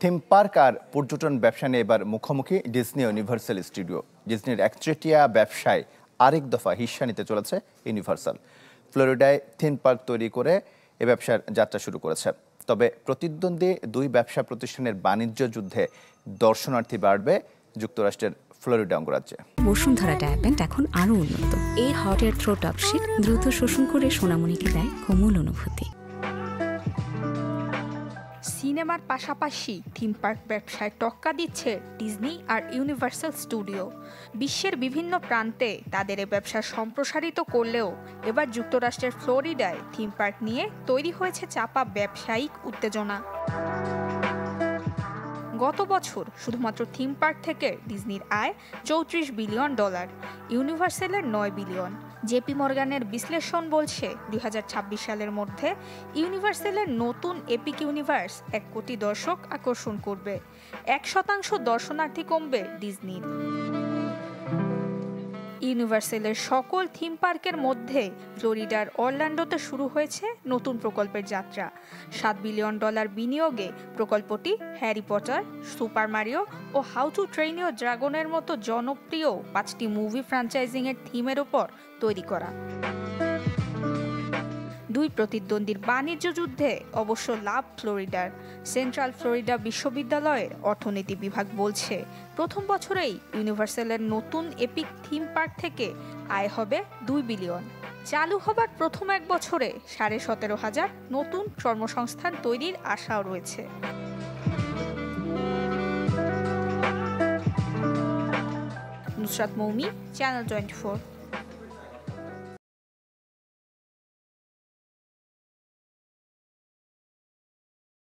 Theme park আর পর্যটন ব্যবসা নিয়ে এবার মুখোমুখি ডিজনি ইউনিভার্সাল স্টুডিও। ডিজনির একচেটিয়া ব্যবসায় আরেক দফা হিস্সা নিতে চলেছে ইউনিভার্সাল। ফ্লোরিডায় থিম পার্ক তৈরি করে এ ব্যবসার যাত্রা শুরু করেছে। তবে প্রতিদ্বন্দ্বী দুই ব্যবসা প্রতিষ্ঠানের বাণিজ্য যুদ্ধে দর্শনার্থী বাড়বে যুক্তরাষ্ট্রের ফ্লোরিডা অঙ্গরাজ্যে। বসুন্ধরা ডায়াপেন্ট এখন আরো উন্নত। এই hot air through top sheet দ্রুত শোষণ করে সোনামণিকে দেয় কোমল অনুভূতি। সিনেমার পাশাপাশি থিম পার্ক ব্যবসায় টক্কা দিচ্ছে ডিজনি আর ইউনিভার্সাল স্টুডিও। বিশ্বের বিভিন্ন প্রান্তে তাদের এই ব্যবসা সম্প্রসারিত করলেও এবার যুক্তরাষ্ট্রের ফ্লোরিডায় থিম পার্ক নিয়ে তৈরি হয়েছে চাপা ব্যবসায়িক উত্তেজনা। গত বছর শুধুমাত্র থিম পার্ক থেকে ডিজনির আয় $34 বিলিয়ন, ইউনিভার্সালের 9 বিলিয়ন। জেপি মর্গানের বিশ্লেষণ বলছে 2026 সালের মধ্যে ইউনিভার্সালের নতুন এপিক ইউনিভার্স 1 কোটি দর্শক আকর্ষণ করবে। 1% দর্শনার্থী কমবে ডিজনির। ইউনিভার্সালের সকল থিম পার্কের মধ্যে ফ্লোরিডার অরল্যান্ডোতে শুরু হয়েছে নতুন প্রকল্পের যাত্রা। $7 বিলিয়ন বিনিয়োগে প্রকল্পটি হ্যারি পটার, সুপার মারিও ও হাউ টু ট্রেন ইওর ড্রাগনের মতো জনপ্রিয় 5টি মুভি ফ্র্যাঞ্চাইজিংয়ের থিমের ওপর তৈরি করা। দুই প্রতিদ্বন্দ্বীর বাণিজ্য যুদ্ধে অবশ্য লাভ ফ্লোরিডার। সেন্ট্রাল ফ্লোরিডা বিশ্ববিদ্যালয়ের অর্থনীতি বিভাগ বলছে প্রথম বছরেই ইউনিভার্সালের নতুন এপিক থিম পার্ক থেকে আয় হবে $2 বিলিয়ন। চালু হবার প্রথম 1 বছরে 17,500 নতুন কর্মসংস্থান তৈরির আশাও রয়েছে। নুসরাত মৌমি, চ্যানেল 24।